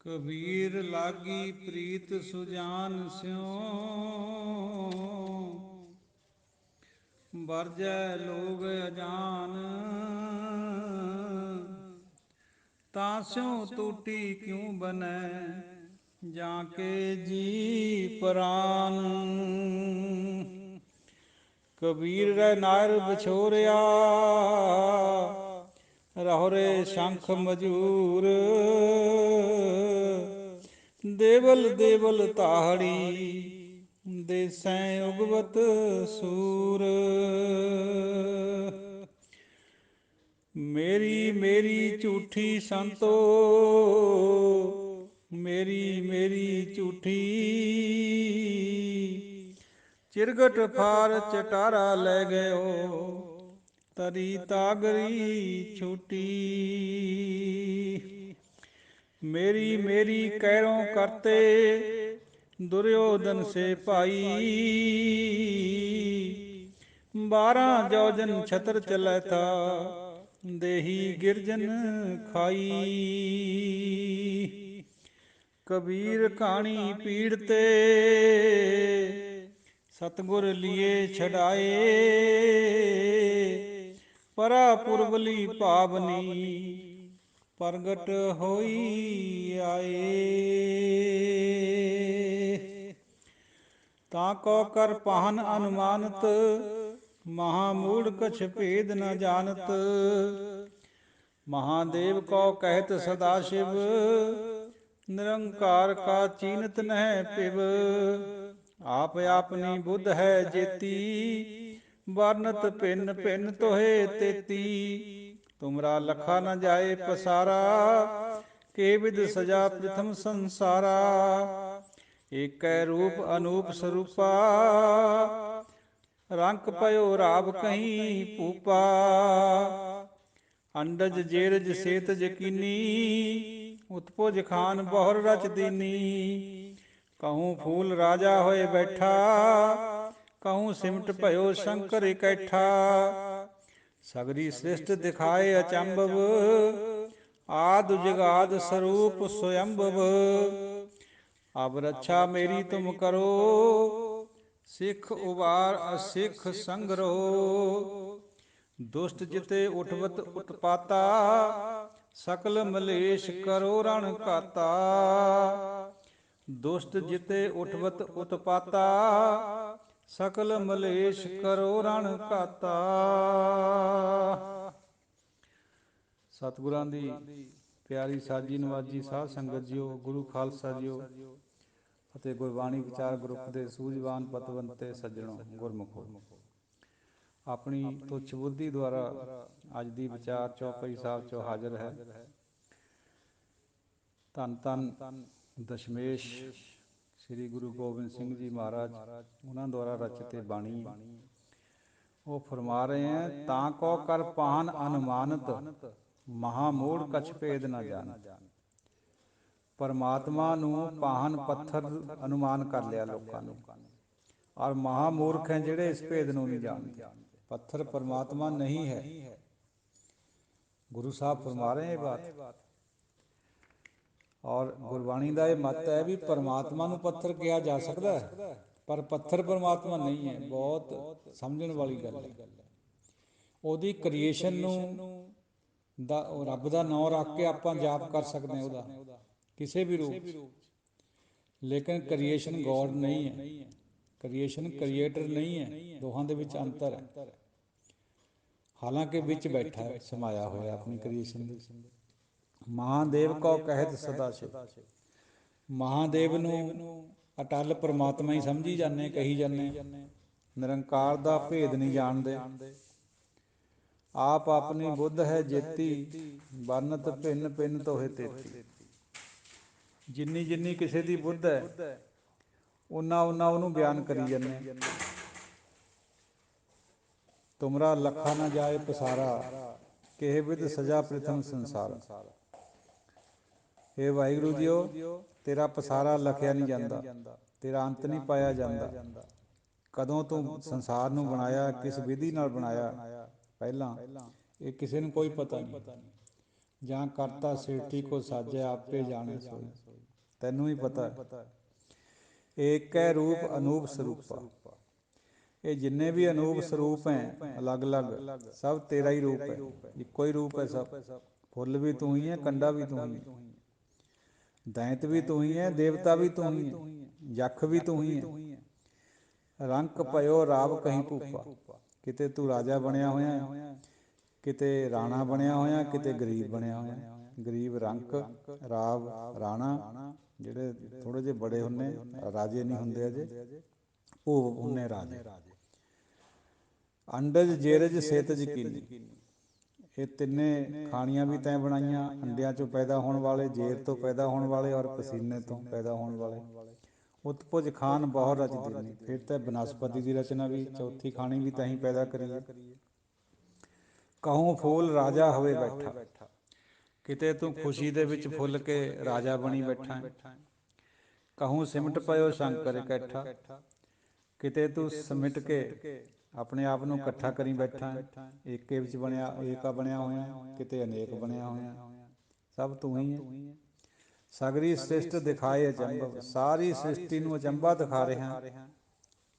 ਕਬੀਰ ਲਾਗੀ ਪ੍ਰੀਤ ਸੁਜਾਨ ਸਿਉ, ਵਰਜੈ ਲੋਗ ਅਜਾਨ। ਤਾਂ ਸਿਉ ਟੂਟੀ ਕਿਉ ਬਨੈ, ਜਾਂ ਕੇ ਜੀ ਪ੍ਰਾਨ। ਕਬੀਰ ਰਹਿ ਨਾਰ ਵਿਛੋਰਿਆ, ਰਹੋਰੇ ਸ਼ੰਖ ਮਜੂਰ। ਦੇਵਲ ਦੇਵਲ ਤਾਹੜੀ, ਦੇਸੈ ਉਗਵਤ ਸੂਰ। ਮੇਰੀ ਮੇਰੀ ਝੂਠੀ ਸੰਤੋ, ਮੇਰੀ ਮੇਰੀ ਝੂਠੀ। ਚਿਰਗਟ ਫਾਰ ਚਟਾਰਾ ਲੈ ਗਇਓ, ਤਰੀ ਤਾਗਰੀ ਛੂਟੀ। ਮੇਰੀ ਮੇਰੀ ਕੈਰੋਂ ਕਰਤੇ, ਦੁਰਯੋਧਨ ਸੇ ਭਾਈ। 12 ਜੋਜਨ ਛਤਰ ਚਲੈ ਤਾ, ਦੇਹੀ ਗਿਰਜਨ ਖਾਈ। ਕਬੀਰ ਕਹਾਣੀ ਪੀੜ ਤੇ, ਸਤਿਗੁਰ ਲਿਏ ਛਡਾਏ। ਪਰਾ ਪੁਰਬਲੀ ਪਾਵਨੀ, ਪ੍ਰਗਟ ਹੋਈ ਆਏ। ਤਾਂ ਕੋ ਕਰ ਪਾਹਨ ਅਨੁਮਾਨਤ, ਮਹਾਮੂੜ ਕਛ ਭੇਦ ਨ ਜਾਨਤ। ਮਹਾਦੇਵ ਕੋ ਕਹਿਤ ਸਦਾ ਸ਼ਿਵ, ਨਿਰੰਕਾਰ ਕਾ ਚੀਨਤ ਨਹਿ ਪਿਵ। ਆਪ ਆਪਨੀ ਬੁੱਧ ਹੈ ਜੇਤੀ, ਵਰਨਤ ਭਿੰਨ ਭਿੰਨ ਤੋਹੇ ਤੇਤੀ। ਤੁਮਰਾ ਲਖਾ ਨ ਜਾਏ ਪਸਾਰਾ, ਕੇ ਵਿਦ ਸਜਾ ਪ੍ਰਥਮ ਸੰਸਾਰਾ। ਏਕੈ ਰੂਪ ਅਨੂਪ ਸਰੂਪਾ, ਰੰਕ ਪਇਓ ਰਾਵ ਕਹੀ ਭੂਪਾ। ਅੰਡਜ ਜੇਰਜ ਸੇਤਜ ਕੀਨੀ, ਉਤਪੁਜ ਖਾਨ ਬਹੁਰ ਰਚ ਦੀਨੀ। ਕਹੂੰ ਫੂਲ ਰਾਜਾ ਹੋਏ ਬੈਠਾ, ਕਹੂੰ ਸਿਮਟ ਭਇਓ ਸ਼ੰਕਰ ਇਕੱਠਾ। ਸਗਰੀ ਸ੍ਰਿਸ਼ਟ ਦਿਖਾਏ ਅਚੰਭਵ, ਆਦਿ ਜੁਗਾਦਿ ਸਰੂਪ ਸੁਯੰਭਵ। ਅਬ ਰੱਛਾ ਮੇਰੀ ਤੁਮ ਕਰੋ, ਸਿੱਖ ਉਬਾਰ ਅਸਿੱਖ ਸੰਗਰੋ। ਦੁਸ਼ਟ ਜਿਤੇ ਉਠਵਤ ਉਤਪਾਤਾ, ਸਕਲ ਮਲੇਸ਼ ਕਰੋ ਰਣ ਘਾਤਾ। ਦੁਸ਼ਟ ਜਿਤੇ ਉਠਵਤ ਉਤਪਾਤਾ, ਸਕਲ ਮਲੇਸ਼ ਕਰੋ ਰਣ ਘਾਤਾ। ਸਤਿਗੁਰਾਂ ਦੀ ਪਿਆਰੀ ਸਾਜੀ ਨਵਾਜੀ ਸਾਧ ਸੰਗਤ ਜੀਓ, ਗੁਰੂ ਖਾਲਸਾ ਜੀਓ ਅਤੇ ਗੁਰਬਾਣੀ ਵਿਚਾਰ ਗਰੁੱਪ ਦੇ ਸੂਝਵਾਨ ਪਤਵੰਤੇ ਸੱਜਣੋ ਗੁਰਮੁਖੋ। ਆਪਣੀ ਤੁੱਛ ਬੁੱਧੀ ਦੁਆਰਾ ਅੱਜ ਦੀ ਵਿਚਾਰ ਚੌਪਈ ਸਾਹਿਬ 'ਚੋਂ ਹਾਜ਼ਰ ਹੈ। ਧੰਨ ਧੰਨ ਦਸ਼ਮੇਸ਼ ਸ੍ਰੀ ਗੁਰੂ ਗੋਬਿੰਦ ਸਿੰਘ ਜੀ ਮਹਾਰਾਜ, ਉਹਨਾਂ ਦੁਆਰਾ ਰਚਿਤ ਬਾਣੀ ਹੈ। ਉਹ ਫਰਮਾ ਰਹੇ ਹੈ, ਤਾਂ ਕੋ ਕਰ ਪਾਹਨ ਅਨੁਮਾਨਤ, ਮਹਾਮੂੜ ਕਛ ਭੇਦ ਨਾ ਜਾਣਤ। ਪਰਮਾਤਮਾ ਨੂੰ ਪਾਹਨ ਪੱਥਰ ਅਨੁਮਾਨ ਕਰ ਲਿਆ ਲੋਕਾਂ ਨੇ, ਔਰ ਮਹਾਮੂਰਖ ਹੈ ਜਿਹੜੇ ਇਸ ਭੇਦ ਨੂੰ ਨਹੀਂ ਜਾਣਦੇ। ਪੱਥਰ ਪਰਮਾਤਮਾ ਨਹੀਂ ਹੈ। ਗੁਰੂ ਸਾਹਿਬ ਫਰਮਾ ਰਹੇ ਇਹ ਬਾਤ। ਔਰ ਗੁਰਬਾਣੀ ਦਾ ਇਹ ਮੱਤ ਹੈ ਵੀ ਪਰਮਾਤਮਾ ਨੂੰ ਪੱਥਰ ਕਿਹਾ ਜਾ ਸਕਦਾ ਹੈ, ਪਰ ਪੱਥਰ ਪਰਮਾਤਮਾ ਨਹੀਂ ਹੈ। ਬਹੁਤ ਸਮਝਣ ਵਾਲੀ ਗੱਲ ਹੈ। ਉਹਦੀ ਕ੍ਰੀਏਸ਼ਨ ਨੂੰ ਰੱਬ ਦਾ ਨਾਂ ਰੱਖ ਕੇ ਆਪਾਂ ਜਾਪ ਕਰ ਸਕਦੇ ਹਾਂ ਉਹਦਾ, ਕਿਸੇ ਵੀ ਰੂਪ 'ਚ। ਲੇਕਿਨ ਕ੍ਰੀਏਸ਼ਨ ਗੋਡ ਨਹੀਂ ਹੈ, ਕ੍ਰੀਏਸ਼ਨ ਕ੍ਰੀਏਟਰ ਨਹੀਂ ਹੈ। ਦੋਹਾਂ ਦੇ ਵਿੱਚ ਅੰਤਰ ਹੈ। ਹਾਲਾਂਕਿ ਵਿੱਚ ਬੈਠਾ ਹੈ, ਸਮਾਇਆ ਹੋਇਆ ਆਪਣੀ ਕ੍ਰੀਏਸ਼ਨ ਦੇ। ਮਹਾਦੇਵ ਕੋ ਕਹਿਤ ਸਦਾ ਸ਼ਿਵ। ਮਹਾਦੇਵ ਨੂੰ ਅਟੱਲ ਪਰਮਾਤਮਾ ਹੀ ਸਮਝੀ ਜਾਂਦੇ, ਕਹੀ ਜਾਂਦੇ। ਨਿਰੰਕਾਰ ਦਾ ਭੇਦ ਨਹੀਂ ਜਾਣਦੇ। ਆਪ ਆਪਣੀ ਬੁੱਧ ਹੈ ਜੇਤੀ, ਵਰਨਤ ਭਿੰਨ ਭਿੰਨ ਤੋਹੇ ਤੇਤੀ। ਜਿੰਨੀ ਜਿੰਨੀ ਕਿਸੇ ਦੀ ਬੁੱਧ ਹੈ, ਓਨਾ ਓਨਾ ਉਹਨੂੰ ਬਿਆਨ ਕਰੀ ਜਾਂਦੇ। ਤੁਮਰਾ ਲੱਖਾ ਨਾ ਜਾਏ ਪਸਾਰਾ, ਕਿਹ ਵਿਦ ਸਜਾ ਪ੍ਰਥਮ ਸੰਸਾਰਾ। ਹੇ ਵਾਹਿਗੁਰੂ ਜੀਓ, ਤੇਰਾ ਪਸਾਰਾ ਲਖਿਆ ਨਹੀਂ ਜਾਂਦਾ, ਤੇਰਾ ਅੰਤ ਨਹੀਂ ਪਾਇਆ ਜਾਂਦਾ। ਕਦੋਂ ਤੂੰ ਸੰਸਾਰ ਨੂੰ ਬਣਾਇਆ, ਕਿਸ ਵਿਧੀ ਨਾਲ ਬਣਾਇਆ ਪਹਿਲਾਂ, ਇਹ ਕਿਸੇ ਨੂੰ ਕੋਈ ਪਤਾ ਨਹੀਂ। ਜਾਂ ਕਰਤਾ ਸ੍ਰਿਸ਼ਟੀ ਕੋ ਸਾਜਿਆ, ਆਪੇ ਜਾਣੇ ਸੋਈ। ਤੈਨੂੰ ਹੀ ਪਤਾ ਹੈ। ਏਕੈ ਰੂਪ ਅਨੂਪ ਸਰੂਪਾ, ਇਹ ਜਿੰਨੇ ਵੀ ਅਨੂਪ ਸਰੂਪ ਹੈ ਅਲੱਗ ਅਲੱਗ, ਸਭ ਤੇਰਾ ਹੀ ਰੂਪ ਹੈ, ਇੱਕੋ ਹੀ ਰੂਪ ਹੈ ਸਭ। ਫੁੱਲ ਵੀ ਤੂੰ ਹੀ ਹੈ, ਕੰਡਾ ਵੀ ਤੂੰ ਹੀ ਹੈ, ਦੈਂਤ ਵੀ ਤੂੰ ਹੀ ਹੈ, ਦੇਵਤਾ ਵੀ ਤੂੰ ਹੀ ਹੈ, ਯਖ ਵੀ ਤੂੰ ਹੀ ਹੈ। ਰੰਕ ਪਇਓ ਰਾਵ ਕਹੀਂ ਭੂਪਾ, ਕਿਤੇ ਤੂੰ ਰਾਜਾ ਬਣਿਆ ਹੋਇਆ, ਕਿਤੇ ਰਾਣਾ ਬਣਿਆ ਹੋਇਆ, ਕਿਤੇ ਗਰੀਬ ਬਣਿਆ ਹੋਇਆ। ਗਰੀਬ ਰੰਕ, ਰਾਵ ਰਾਣਾ, ਜਿਹੜੇ ਥੋੜ੍ਹੇ ਜਿਹੇ ਬੜੇ ਹੁੰਦੇ ਰਾਜੇ ਨਹੀਂ ਹੁੰਦੇ ਅਜੇ, ਉਹ ਹੁੰਦੇ ਰਾਜੇ। ਅੰਡਜ ਜੇਰਜ ਸੇਤਜ ਕੀਨੀ, ਇਹ ਤਿੰਨੇ ਖਾਣੀਆਂ ਵੀ ਤੈਂ ਬਣਾਈਆਂ, ਅੰਡਿਆਂ 'ਚੋਂ ਪੈਦਾ ਹੋਣ ਵਾਲੇ, ਜੇਰ ਤੋਂ ਪੈਦਾ ਹੋਣ ਵਾਲੇ, ਔਰ ਪਸੀਨੇ ਤੋਂ ਪੈਦਾ ਹੋਣ ਵਾਲੇ। ਉਤਪੁਜ ਖਾਨ ਬਹੁ ਰਚ ਦੀਨੀ, ਫਿਰ ਤਾਂ ਬਨਸਪਤੀ ਦੀ ਰਚਨਾ ਵੀ, ਚੌਥੀ ਖਾਣੀ ਵੀ ਤੈਂ ਹੀ ਪੈਦਾ ਕਰੀ ਹੈ। ਕਹੂੰ ਫੂਲ ਰਾਜਾ ਹੋਵੇ ਬੈਠਾ, ਕਿਤੇ ਤੂੰ ਖੁਸ਼ੀ ਦੇ ਵਿੱਚ ਫੁੱਲ ਕੇ ਰਾਜਾ ਬਣੀ ਬੈਠਾ ਹੈ। ਕਹੂੰ ਸਿਮਟ ਪਇਓ ਸ਼ੰਕਰ ਇਕੱਠਾ, ਕਿਤੇ ਤੂੰ ਸਿਮਟ ਕੇ ਆਪਣੇ ਆਪ ਨੂੰ ਇਕੱਠਾ ਕਰੀ ਬੈਠਾ ਹੈ। ਏਕੇ ਵਿੱਚ ਬਣਿਆ, ਏਕਾ ਬਣਿਆ ਹੋਇਆ, ਕਿਤੇ ਅਨੇਕ ਬਣਿਆ ਹੋਇਆ, ਸਭ ਤੂੰ ਹੀ ਹੈ। ਸਗਰੀ ਸ੍ਰਿਸ਼ਟ ਦਿਖਾਏ ਅਚੰਭਵ, ਸਾਰੀ ਸ੍ਰਿਸ਼ਟੀ ਨੂੰ ਅਚੰਭਾ ਦਿਖਾ ਰਿਹਾ,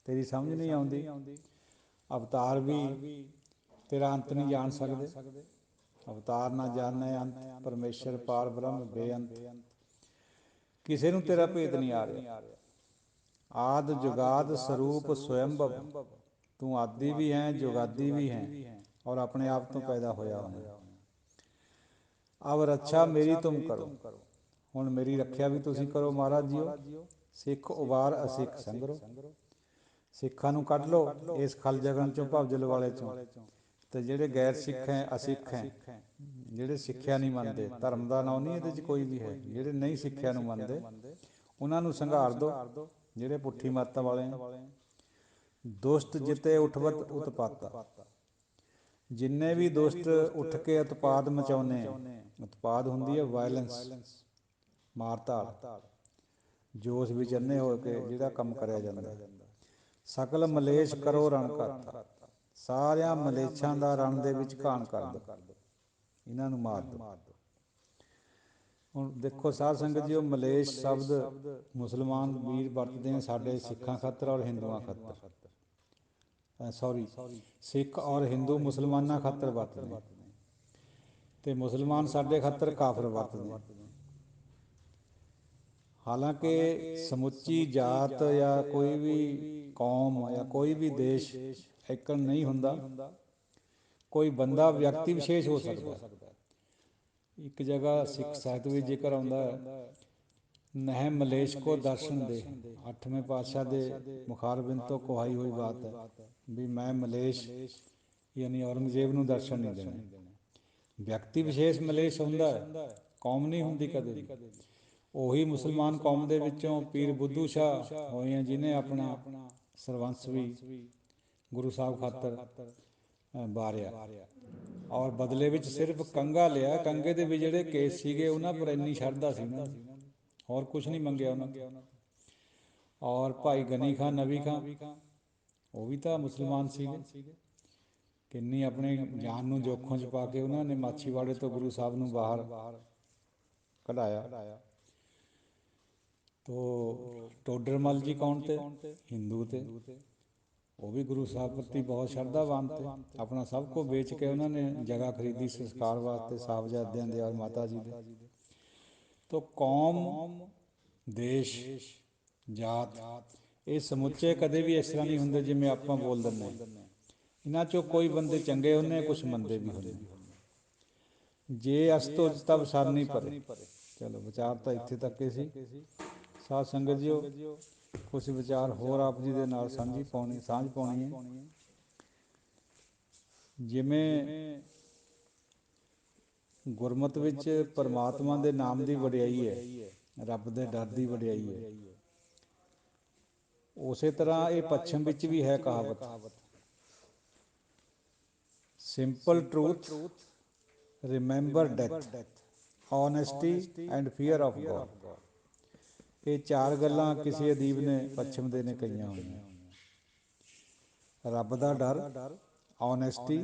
ਤੇਰੀ ਸਮਝ ਨਹੀਂ ਆਉਂਦੀ। ਅਵਤਾਰ ਵੀ ਤੇਰਾ ਅੰਤ ਨਹੀਂ ਜਾਣ ਸਕਦੇ, ਅਵਤਾਰ ਨਾ ਜਾਣੈ ਅੰਤ, ਪਰਮੇਸ਼ਰ ਪਾਰ ਬ੍ਰਹਮ ਬੇਅੰਤ, ਕਿਸੇ ਨੂੰ ਤੇਰਾ ਭੇਦ ਨਹੀਂ ਆ ਰਿਹਾ। ਆਦਿ ਜੁਗਾਦ ਸਰੂਪ ਸਵਯੰਭਵ, ਤੂੰ ਆਦਿ ਵੀ ਹੈ, ਜੁਗਾਦੀ ਵੀ ਹੈ, ਔਰ ਆਪਣੇ ਆਪ ਤੋਂ ਪੈਦਾ ਹੋਇਆ ਹੋਇਆ। ਅਵ ਰੱਛਾ ਮੇਰੀ ਤੁਮ ਕਰੋ, ਹੁਣ ਮੇਰੀ ਰੱਖਿਆ ਵੀ ਤੁਸੀਂ ਕਰੋ ਮਹਾਰਾਜ ਜੀਓ। ਸਿੱਖ ਉਬਾਰ ਅਸਿੱਖ ਸੰਗਰੋ, ਸਿੱਖਾਂ ਨੂੰ ਕੱਢ ਲਓ ਇਸ ਖਲ ਜਗਨ 'ਚੋਂ, ਭਵਜਲ ਵਾਲੇ 'ਚੋਂ। ਅਤੇ ਜਿਹੜੇ ਗੈਰ ਸਿੱਖ ਹੈ, ਅਸਿੱਖ ਹੈ, ਜਿਹੜੇ ਸਿੱਖਿਆ ਨਹੀਂ ਮੰਨਦੇ, ਧਰਮ ਦਾ ਨਾਂ ਨਹੀਂ ਇਹਦੇ 'ਚ ਕੋਈ ਵੀ ਹੈ, ਜਿਹੜੇ ਨਹੀਂ ਸਿੱਖਿਆ ਨੂੰ ਮੰਨਦੇ, ਉਹਨਾਂ ਨੂੰ ਸੰਘਾਰ ਦਿਓ, ਜਿਹੜੇ ਪੁੱਠੀ ਮੱਤ ਵਾਲੇ ਹੈ। ਦੁਸ਼ਟ ਜਿਤੇ ਉਠਵਤ ਉਤਪਾਤਾ, ਜਿੰਨੇ ਵੀ ਦੁਸ਼ਟ ਉੱਠ ਕੇ ਉਤਪਾਦ ਮਚਾਉਂਦੇ ਹੈ, ਉਤਪਾਦ ਹੁੰਦੀ ਹੈ ਵਾਇਲੈਂਸ, ਮਾਰ ਧਾੜ, ਜੋਸ਼ ਵਿੱਚ ਅੰਨੇ ਹੋ ਕੇ ਜਿਹੜਾ ਕੰਮ ਕਰਿਆ ਜਾਂਦਾ। ਸਕਲ ਮਲੇਸ਼ ਕਰੋ ਰਣ ਘਾਤਾ, ਸਾਰਿਆਂ ਮਲੇਛਾਂ ਦਾ ਰਣ ਦੇ ਵਿੱਚ ਘਾਣ ਕਰ ਦਿਓ, ਇਹਨਾਂ ਨੂੰ ਮਾਰ ਦਿਓ। ਹੁਣ ਦੇਖੋ ਸਾਧ ਸੰਗਤ ਜੀ, ਉਹ ਮਲੇਸ਼ ਸ਼ਬਦ ਮੁਸਲਮਾਨ ਵੀਰ ਵਰਤਦੇ ਆ ਸਾਡੇ ਸਿੱਖਾਂ ਖਾਤਰ ਔਰ ਹਿੰਦੂਆਂ ਖਾਤਰ, ਸੌਰੀ ਸਿੱਖ ਔਰ ਹਿੰਦੂ ਮੁਸਲਮਾਨਾਂ ਖਾਤਰ ਵਰਤਦੇ, ਅਤੇ ਮੁਸਲਮਾਨ ਸਾਡੇ ਖਾਤਰ ਕਾਫਰ ਵਰਤਦੇ। ਹਾਲਾਂਕਿ ਸਮੁੱਚੀ ਜਾਤ ਜਾਂ ਕੋਈ ਵੀ ਕੌਮ ਜਾਂ ਕੋਈ ਵੀ ਦੇਸ਼ ਏਕਣ ਨਹੀਂ ਹੁੰਦਾ, ਕੋਈ ਬੰਦਾ ਵਿਅਕਤੀ ਵਿਸ਼ੇਸ਼ ਹੋ ਸਕਦਾ। ਇੱਕ ਜਗ੍ਹਾ ਸਿੱਖ ਸਾਹਿਤ ਵਿੱਚ ਜ਼ਿਕਰ ਆਉਂਦਾ ਹੈ, ਨਹਿ ਮਲੇਸ਼ ਕੋ ਦਰਸ਼ਨ ਦੇ, 8ਵੇਂ ਪਾਤਸ਼ਾਹ ਦੇ ਮੁਖਾਰਬਿੰਦ ਤੋਂ ਕੁਹਾਈ ਹੋਈ ਬਾਤ ਹੈ ਵੀ ਮੈਂ ਮਲੇਸ਼ ਯਾਨੀ ਔਰੰਗਜ਼ੇਬ ਨੂੰ ਦਰਸ਼ਨ ਨਹੀਂ ਦੇਣੇ। ਵਿਅਕਤੀ ਵਿਸ਼ੇਸ਼ ਮਲੇਸ਼ ਹੁੰਦਾ ਹੈ, ਕੌਮ ਨਹੀਂ ਹੁੰਦੀ ਕਦੇ ਵੀ। ਉਹੀ ਮੁਸਲਮਾਨ ਕੌਮ ਦੇ ਵਿੱਚੋਂ ਪੀਰ ਬੁੱਧੂ ਸ਼ਾਹ ਹੋਏ ਆ, ਜਿਹਨੇ ਆਪਣਾ ਸਰਬੰਸ ਵੀ ਗੁਰੂ ਸਾਹਿਬ ਖਾਤਰ ਵਾਰਿਆ, ਔਰ ਬਦਲੇ ਵਿੱਚ ਸਿਰਫ ਕੰਘਾ ਲਿਆ। ਕੰਘੇ ਦੇ ਵੀ ਜਿਹੜੇ ਕੇਸ ਸੀਗੇ ਉਹਨਾਂ ਪਰ ਇੰਨੀ ਸ਼ਰਧਾ ਸੀ ਉਹਨਾਂ ਦੀ, ਹੋਰ ਕੁਛ ਨਹੀਂ ਮੰਗਿਆ ਉਹਨਾਂ ਤੋਂ। ਔਰ ਭਾਈ ਗਨੀ ਖਾਂ ਨਵੀ ਖਾਂ, ਉਹ ਵੀ ਤਾਂ ਮੁਸਲਮਾਨ ਸੀਗੇ, ਕਿੰਨੀ ਆਪਣੇ ਜਾਨ ਨੂੰ ਜੋਖਮ 'ਚ ਪਾ ਕੇ ਉਹਨਾਂ ਨੇ ਮਾਛੀਵਾੜੇ ਤੋਂ ਗੁਰੂ ਸਾਹਿਬ ਨੂੰ ਬਾਹਰ ਕਢਾਇਆ। ਤੋ ਟੋਡਰ ਮੱਲ ਜੀ ਕੌਣ ਤੇ, ਹਿੰਦੂ ਤੇ, ਉਹ ਵੀ ਗੁਰੂ ਸਾਹਿਬ ਪ੍ਰਤੀ ਬਹੁਤ ਸ਼ਰਧਾਵਾਨ ਤੇ। ਆਪਣਾ ਸਭ ਕੁਝ ਵੇਚ ਕੇ ਉਹਨਾਂ ਨੇ ਜਗ੍ਹਾ ਖਰੀਦੀ ਸੰਸਕਾਰ ਵਾਸਤੇ ਸਾਹਿਬਜ਼ਾਦਿਆਂ ਦੇ ਔਰ ਮਾਤਾ ਜੀ ਦੇ। ਤੋ ਕੌਮ, ਦੇਸ਼, ਜਾਤ, ਇਹ ਸਮੁੱਚੇ ਕਦੇ ਵੀ ਇਸ ਤਰ੍ਹਾਂ ਨਹੀਂ ਹੁੰਦੇ ਜਿਵੇਂ ਆਪਾਂ ਬੋਲ ਦਿੰਦੇ ਹਾਂ। ਇਹਨਾਂ 'ਚੋਂ ਕੋਈ ਬੰਦੇ ਚੰਗੇ ਹੁੰਦੇ, ਕੁਛ ਮੰਦੇ ਵੀ ਹੁੰਦੇ। ਜੇ ਅਸ ਤੁਜ ਤਵ ਸਰਨੀ ਪਰੇ, ਚਲੋ ਵਿਚਾਰ ਤਾਂ ਇੱਥੇ ਤੱਕ ਹੀ ਸੀ। ਸਾਧ ਸੰਗਤ ਜੀਓ, ਕੁਛ ਵਿਚਾਰ ਹੋਰ ਆਪ ਜੀ ਦੇ ਨਾਲ ਸਾਂਝ ਪਾਉਣੀ ਹੈ। ਜਿਵੇਂ ਗੁਰਮਤਿ ਵਿੱਚ ਪਰਮਾਤਮਾ ਦੇ ਨਾਮ ਦੀ ਵਡਿਆਈ ਹੈ, ਰੱਬ ਦੇ ਡਰ ਦੀ ਵਡਿਆਈ ਹੈ, ਉਸੇ ਤਰ੍ਹਾਂ ਇਹ ਪੱਛਮ ਵਿੱਚ ਵੀ ਹੈ ਕਹਾਵਤ, simple truth, remember death, honesty and fear of God. ਇਹ ਚਾਰ ਗੱਲਾਂ ਕਿਸੇ ਅਦੀਬ ਨੇ ਪੱਛਮ ਦੇ ਨੇ ਕਹੀਆਂ ਹੋਈਆਂ। ਰੱਬ ਦਾ ਡਰ, ਓਨੈਸਟੀ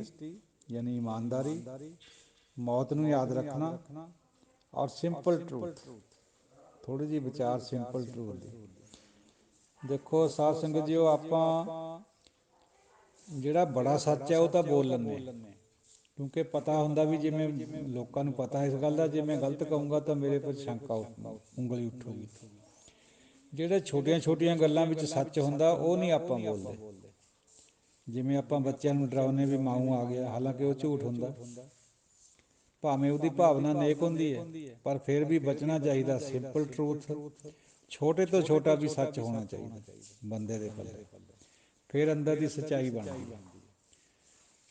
ਯਾਨੀ ਇਮਾਨਦਾਰੀ, ਮੌਤ ਨੂੰ ਯਾਦ ਰੱਖਣਾ, ਔਰ ਸਿੰਪਲ ਟਰੂਥ ਥੋੜ੍ਹੀ ਜਿਹੀ ਵਿਚਾਰ ਸਿੰਪਲ ਟਰੂਥ ਦੀ। ਦੇਖੋ ਸਾਧ ਸੰਗਤ ਜੀ, ਉਹ ਆਪਾਂ ਜਿਹੜਾ ਬੜਾ ਸੱਚ ਹੈ ਉਹ ਤਾਂ ਬੋਲ ਲੈਂਦੇ, ਕਿਉਂਕਿ ਪਤਾ ਹੁੰਦਾ ਵੀ ਜਿਵੇਂ ਲੋਕਾਂ ਨੂੰ ਪਤਾ ਇਸ ਗੱਲ ਦਾ, ਜੇ ਮੈਂ ਗਲਤ ਕਹੂੰਗਾ ਤਾਂ ਮੇਰੇ ਪਰ ਸ਼ੰਕਾ ਉਂਗਲੀ ਉੱਠੂਗੀ। ਜਿਹੜੇ ਛੋਟੀਆਂ ਛੋਟੀਆਂ ਗੱਲਾਂ ਵਿੱਚ ਸੱਚ ਹੁੰਦਾ ਉਹ ਨਹੀਂ ਆਪਾਂ ਬੋਲਦੇ। ਜਿਵੇਂ ਆਪਾਂ ਬੱਚਿਆਂ ਨੂੰ ਡਰਾਉਂਦੇ ਵੀ ਮਾਊ ਆ ਗਿਆ, ਹਾਲਾਂਕਿ ਉਹ ਝੂਠ ਹੁੰਦਾ, ਭਾਵੇਂ ਉਹਦੀ ਭਾਵਨਾ ਨੇਕ ਹੁੰਦੀ ਹੈ, ਪਰ ਫਿਰ ਵੀ ਬਚਣਾ ਚਾਹੀਦਾ। ਸਿੰਪਲ ਟਰੂਥ, ਛੋਟੇ ਤੋਂ ਛੋਟਾ ਵੀ ਸੱਚ ਹੋਣਾ ਚਾਹੀਦਾ ਬੰਦੇ ਦੇ ਪੱਲੇ, ਫਿਰ ਅੰਦਰ ਦੀ ਸੱਚਾਈ ਬਣਦੀ ਹੈ।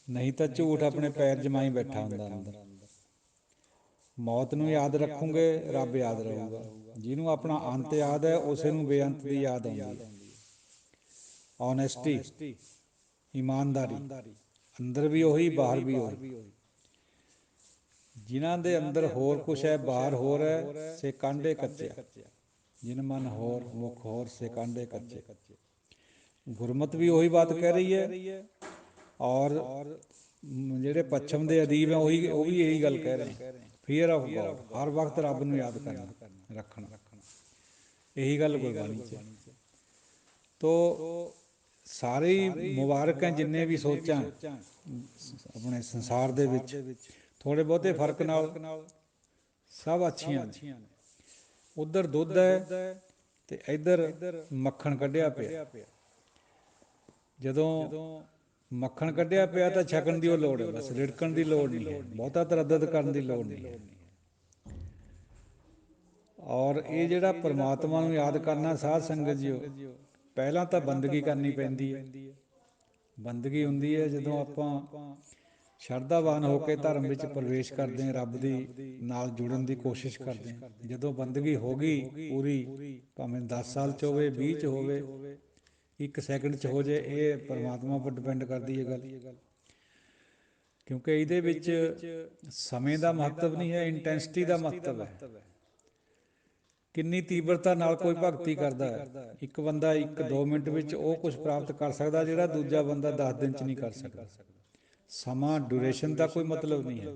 ਨਹੀਂ ਤਾਂ ਝੂਠ ਆਪਣੇ ਪੈਰ ਜਮਾਈ ਬੈਠਾ ਹੁੰਦਾ ਅੰਦਰ। ਮੌਤ ਨੂੰ ਯਾਦ ਰੱਖੂਗੇ, ਰੱਬ ਯਾਦ ਰਹੂਗਾ। ਜਿਹਨੂੰ ਆਪਣਾ ਅੰਤ ਯਾਦ ਹੈ ਉਸੇ ਨੂੰ ਬੇਅੰਤ ਦੀ ਯਾਦ ਆਉਂਦੀ ਹੈ। ਓਨੈਸਟੀ, ਇਮਾਨਦਾਰੀ, ਅੰਦਰ ਵੀ ਉਹੀ ਬਾਹਰ ਵੀ ਉਹੀ। ਜਿਨ੍ਹਾਂ ਦੇ ਅੰਦਰ ਹੋਰ ਕੁਛ ਹੈ ਬਾਹਰ ਹੋਰ ਹੈ, ਸੇ ਕਾਂਡੇ ਕੱਚਿਆ। ਜਿਨ ਮਨ ਹੋਰ ਮੁਖ ਹੋਰ, ਸੇ ਕਾਂਡੇ ਕੱਚੇ। ਗੁਰਮਤ ਵੀ ਉਹੀ ਬਾਤ ਕਹਿ ਰਹੀ ਹੈ, ਔਰ ਜਿਹੜੇ ਪੱਛਮ ਦੇ ਅਦੀਬ ਹੈ ਉਹ ਵੀ ਇਹੀ ਗੱਲ ਕਹਿ ਰਹੇ ਹੈ। ਫੀਅਰ ਆਫ ਗੋਡ, ਹਰ ਵਕਤ ਰੱਬ ਨੂੰ ਯਾਦ ਕਰਨਾ, ਰੱਖਣਾ, ਇਹੀ ਗੱਲ ਗੁਰਬਾਣੀ 'ਚ ਹੈ। ਤੋ ਸਾਰੇ ਹੀ ਮੁਬਾਰਕ ਹੈ ਜਿੰਨੇ ਵੀ ਸੋਚਾਂ ਆਪਣੇ ਸੰਸਾਰ ਦੇ ਵਿੱਚ, ਥੋੜ੍ਹੇ ਬਹੁਤੇ ਫਰਕ ਨਾਲ ਸਭ ਅੱਛੀਆਂ ਨੇ। ਉੱਧਰ ਦੁੱਧ ਹੈ ਅਤੇ ਇੱਧਰ ਮੱਖਣ ਕੱਢਿਆ ਪਿਆ। ਜਦੋਂ ਮੱਖਣ ਕੱਢਿਆ ਪਿਆ ਤਾਂ ਛਕਣ ਦੀ ਉਹ ਲੋੜ ਹੈ, ਬਸ ਰਿੜਕਣ ਦੀ ਲੋੜ ਨਹੀਂ ਹੈ, ਬਹੁਤਾ ਤਰੱਦਦ ਕਰਨ ਦੀ ਲੋੜ ਨਹੀਂ ਹੈ। ਔਰ ਇਹ ਜਿਹੜਾ ਪਰਮਾਤਮਾ ਨੂੰ ਯਾਦ ਕਰਨਾ ਸਾਧ ਸੰਗਤ ਜੀਓ, ਪਹਿਲਾਂ ਤਾਂ ਬੰਦਗੀ ਕਰਨੀ ਪੈਂਦੀ ਹੈ। ਬੰਦਗੀ ਹੁੰਦੀ ਹੈ ਜਦੋਂ ਆਪਾਂ ਸ਼ਰਧਾਵਾਨ ਹੋ ਕੇ ਧਰਮ ਵਿੱਚ ਪ੍ਰਵੇਸ਼ ਕਰਦੇ ਹਾਂ, ਰੱਬ ਦੀ ਨਾਲ ਜੁੜਨ ਦੀ ਕੋਸ਼ਿਸ਼ ਕਰਦੇ ਹਾਂ। ਜਦੋਂ ਬੰਦਗੀ ਹੋ ਗਈ ਪੂਰੀ, ਭਾਵੇਂ 10 ਸਾਲ 'ਚ ਹੋਵੇ, 20 'ਚ ਹੋਵੇ, 1 ਸੈਕਿੰਡ 'ਚ ਹੋ ਜਾਏ, ਇਹ ਪਰਮਾਤਮਾ ਪਰ ਡਿਪੈਂਡ ਕਰਦੀ ਹੈ ਗੱਲ। ਕਿਉਂਕਿ ਇਹਦੇ ਵਿੱਚ ਸਮੇਂ ਦਾ ਮਹੱਤਵ ਨਹੀਂ ਹੈ, ਇੰਟੈਂਸਿਟੀ ਦਾ ਮਹੱਤਵ ਹੈ। ਕਿੰਨੀ ਤੀਬਰਤਾ ਨਾਲ ਕੋਈ ਭਗਤੀ ਕਰਦਾ ਹੈ। ਇੱਕ ਬੰਦਾ 1-2 ਮਿੰਟ ਵਿੱਚ ਉਹ ਕੁਛ ਪ੍ਰਾਪਤ ਕਰ ਸਕਦਾ ਜਿਹੜਾ ਦੂਜਾ ਬੰਦਾ 10 ਦਿਨ 'ਚ ਨਹੀਂ ਕਰ ਸਕਦਾ। ਸਮਾਂ ਡਿਊਰੇਸ਼ਨ ਦਾ ਕੋਈ ਮਤਲਬ ਨਹੀਂ ਹੈ,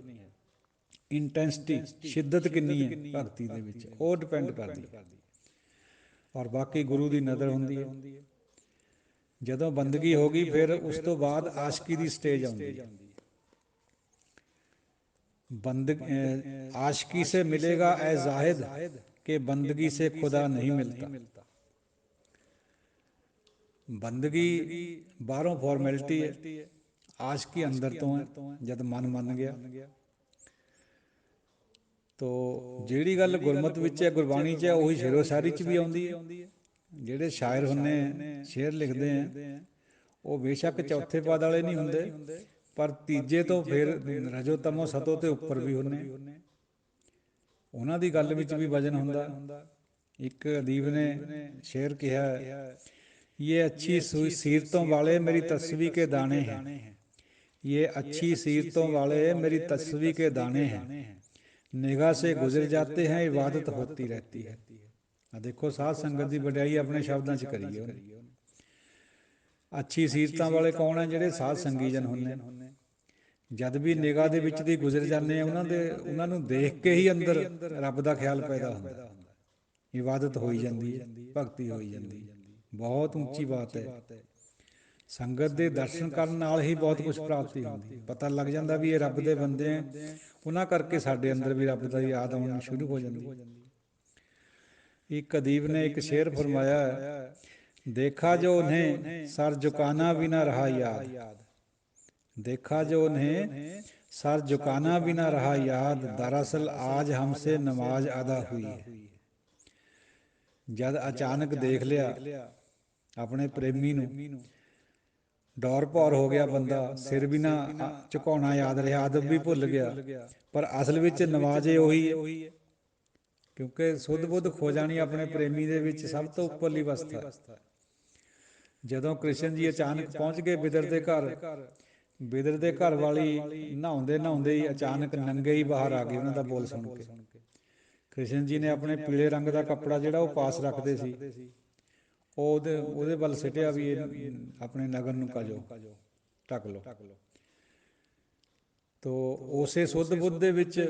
ਇੰਟੈਂਸਿਟੀ, ਸ਼ਿੱਦਤ ਕਿੰਨੀ ਹੈ ਭਗਤੀ ਦੇ ਵਿੱਚ, ਉਹ ਡਿਪੈਂਡ ਕਰਦੀ ਹੈ। ਔਰ ਬਾਕੀ ਗੁਰੂ ਦੀ ਨਜ਼ਰ ਹੁੰਦੀ ਹੈ। ਜਦੋਂ ਬੰਦਗੀ ਹੋ ਗਈ ਫਿਰ ਉਸ ਤੋਂ ਬਾਅਦ ਆਸ਼ਕੀ ਦੀ ਸਟੇਜ ਆਉਂਦੀ ਹੈ। आशिकी से मिलेगा ए जाहिद कि बंदगी से खुदा नहीं मिलता। ਬੰਦਗੀ ਬਾਹਰੋਂ ਫਾਰਮੈਲਿਟੀ ਹੈ, ਆਸ਼ਕੀ ਅੰਦਰ ਤੋਂ ਹੈ। ਜਦ ਮਨ ਮੰਨ ਗਿਆ ਤੋ ਜਿਹੜੀ ਗੱਲ ਗੁਰਮਤ ਵਿੱਚ ਹੈ, ਗੁਰਬਾਣੀ 'ਚ ਹੈ, ਉਹੀ ਸ਼ੇਰੋ ਸ਼ਾਇਰੀ 'ਚ ਵੀ ਆਉਂਦੀ ਹੈ। ਜਿਹੜੇ ਸ਼ਾਇਰ ਹੁੰਦੇ ਹੈ, ਸ਼ੇਰ ਲਿਖਦੇ ਹੈ, ਉਹ ਬੇਸ਼ੱਕ ਚੌਥੇ ਪਦ ਵਾਲੇ ਨਹੀਂ ਹੁੰਦੇ, ਪਰ ਤੀਜੇ ਤੋਂ ਫਿਰ ਰਜੋ ਤਮੋ ਸਤੋ ਤੇ ਉੱਪਰ ਵੀ ਹੁੰਦੇ। ਉਹਨਾਂ ਦੀ ਗੱਲ ਵਿੱਚ ਵੀ ਵਜਨ ਹੁੰਦਾ। ਇੱਕ ਅਦੀਬ ਨੇ ਸ਼ੇਰ ਕਿਹਾ, ਇਹ ਅੱਛੀ ਸੀਰਤੋਂ ਵਾਲੇ ਮੇਰੀ ਤਸਵੀ ਕੇ ਦਾਣੇ ਹੈ, ਇਹ ਅੱਛੀ ਸੀਰਤੋਂ ਵਾਲੇ ਮੇਰੀ ਤਸਵੀ ਕੇ ਦਾਣੇ हैं, ਨਿਗਾਹ ਸੇ ਗੁਜ਼ਰ ਜਾਤੇ हैं, ਇਬਾਦਤ ਹੋਤੀ ਰਹਿਤੀ ਹੈ। ਦੇਖੋ ਸਾਧ ਸੰਗਤ ਦੀ ਵਡਿਆਈ ਆਪਣੇ ਸ਼ਬਦਾਂ 'ਚ ਕਰੀਏ ਉਹਨੇ। ਅੱਛੀ ਸੀਰਤਾਂ ਵਾਲੇ ਕੌਣ ਹੈ? ਜਿਹੜੇ ਸਾਧ ਸੰਗੀ ਜਨ ਹੁੰਦੇ। ਜਦ ਵੀ ਨਿਗਾਹ ਦੇ ਵਿੱਚ ਦੀ ਗੁਜ਼ਰ ਜਾਂਦੇ ਆ ਉਹਨਾਂ ਨੂੰ ਦੇਖ ਕੇ ਹੀ ਅੰਦਰ ਰੱਬ ਦਾ ਖਿਆਲ ਪੈਦਾ ਹੁੰਦਾ, ਇਬਾਦਤ ਹੋਈ ਜਾਂਦੀ ਹੈ, ਭਗਤੀ ਹੋਈ ਜਾਂਦੀ ਹੈ। ਬਹੁਤ ਉੱਚੀ ਬਾਤ ਹੈ। ਸੰਗਤ ਦੇ ਦਰਸ਼ਨ ਕਰਨ ਨਾਲ ਹੀ ਬਹੁਤ ਕੁਛ ਪ੍ਰਾਪਤੀ ਹੁੰਦੀ, ਪਤਾ ਲੱਗ ਜਾਂਦਾ ਵੀ ਇਹ ਰੱਬ ਦੇ ਬੰਦੇ ਹੈ, ਉਹਨਾਂ ਕਰਕੇ ਸਾਡੇ ਅੰਦਰ ਵੀ ਰੱਬ ਦਾ ਯਾਦ ਆਉਣੀ ਸ਼ੁਰੂ ਹੋ ਜਾਂਦੀ। ਇੱਕ ਅਦੀਬ ਨੇ ਇੱਕ ਸ਼ੇਰ ਫਰਮਾਇਆ ਹੈ, ਦੇਖਾ ਜੋ ਉन्हें सर झुकाना भी ना रहा याद, देखा जो उन्हें सर झुकाना भी ना रहा याद, दरअसल आज हमसे नमाज अदा हुई है। जद अचानक देख लिया ਆਪਣੇ ਪ੍ਰੇਮੀ ਨੂੰ, ਡੌਰ ਭੌਰ ਹੋ ਗਿਆ ਬੰਦਾ, ਸਿਰ ਵੀ ਨਾ ਝੁਕਾਉਣਾ ਯਾਦ ਰਿਹਾ, ਅਦਬ ਵੀ ਭੁੱਲ ਗਿਆ, ਪਰ ਅਸਲ ਵਿੱਚ ਨਮਾਜ਼ ਉਹੀ ਹੈ। ਕਿਉਂਕਿ ਸੁੱਧ ਬੁੱਧ ਖੋ ਜਾਣੀ ਆਪਣੇ ਪ੍ਰੇਮੀ ਦੇ ਵਿੱਚ ਸਭ ਤੋਂ ਉੱਪਰਲੀ ਅਵਸਥਾ। ਜਦੋਂ ਕ੍ਰਿਸ਼ਨ ਜੀ ਅਚਾਨਕ ਪਹੁੰਚ ਗਏ ਬਿਦਰ ਦੇ ਘਰ, ਬਿਦਰ ਦੇ ਘਰ ਵਾਲੀ ਨਹਾਉਂਦੇ ਨਹਾਉਂਦੇ ਹੀ ਅਚਾਨਕ ਨੰਗੇ ਹੀ ਬਾਹਰ ਆ ਗਏ ਉਹਨਾਂ ਦਾ ਬੋਲ ਸੁਣ ਕੇ। ਕ੍ਰਿਸ਼ਨ ਜੀ ਨੇ ਆਪਣੇ ਪੀਲੇ ਰੰਗ ਦਾ ਕੱਪੜਾ ਜਿਹੜਾ ਉਹ ਪਾਸ ਰੱਖਦੇ ਸੀ, ਉਹ ਉਹਦੇ ਵੱਲ ਸਿੱਟਿਆ ਵੀ ਇਹ ਆਪਣੇ ਨਗਨ ਨੂੰ ਕਾਜੋ ਢੱਕ ਲਓ। ਤੋ ਉਸੇ ਸੁੱਧ ਬੁੱਧ ਦੇ ਵਿੱਚ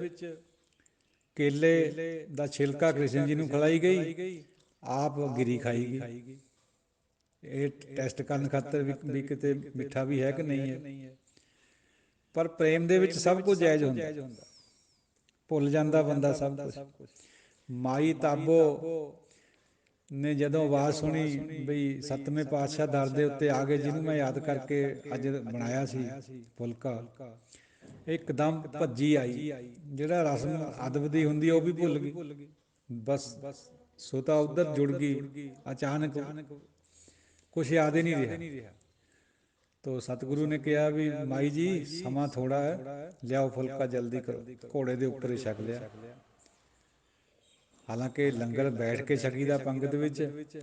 ਕੇਲੇ ਦਾ ਛਿਲਕਾ ਕ੍ਰਿਸ਼ਨ ਜੀ ਨੂੰ ਖਿਲਾਈ ਗਈ, ਆਪ ਗਿਰੀ ਖਾਈ ਗਈ। ਇਹ ਟੈਸਟ ਕਰਨ ਖਾਤਰ ਵੀ ਕਿਤੇ ਮਿੱਠਾ ਵੀ ਹੈ ਕਿ ਨਹੀਂ ਹੈ। ਪਰ ਪ੍ਰੇਮ ਦੇ ਵਿੱਚ ਸਭ ਕੁਝ ਜਾਇਜ਼ ਹੁੰਦਾ, ਭੁੱਲ ਜਾਂਦਾ ਬੰਦਾ ਸਭ ਕੁਝ। ਮਾਈ ਤਾਬੋ ਨੇ ਜਦੋਂ ਆਵਾਜ਼ ਸੁਣੀ ਬਈ ਸੱਤਵੇਂ ਪਾਤਸ਼ਾਹ ਦਰ ਦੇ ਉੱਤੇ ਆ ਗਏ, ਜਿਹਨੂੰ ਮੈਂ ਯਾਦ ਕਰਕੇ ਅੱਜ ਬਣਾਇਆ ਸੀ ਫੁਲਕਾ, ਇੱਕਦਮ ਭੱਜੀ ਆਈ। ਜਿਹੜਾ ਰਸਮ ਅਦਬ ਦੀ ਹੁੰਦੀ ਉਹ ਵੀ ਭੁੱਲ ਗਈ, ਬਸ ਸੁਤਾ ਉੱਧਰ ਜੁੜ ਗਈ। ਅਚਾਨਕ ਕੁਛ ਯਾਦ ਹੀ ਨਹੀਂ ਰਿਹਾ। ਤੋ ਸਤਿਗੁਰੂ ਨੇ ਕਿਹਾ ਵੀ ਮਾਈ ਜੀ ਸਮਾਂ ਥੋੜ੍ਹਾ ਹੈ, ਲਿਆਓ ਫੁਲਕਾ ਜਲਦੀ ਕਰੋ। ਘੋੜੇ ਦੇ ਉੱਪਰ ਹੀ ਛਕ ਲਿਆ। ਹਾਲਾਂਕਿ ਲੰਗਰ ਬੈਠ ਕੇ ਛਕੀਦਾ ਪੰਗਤ ਵਿੱਚ,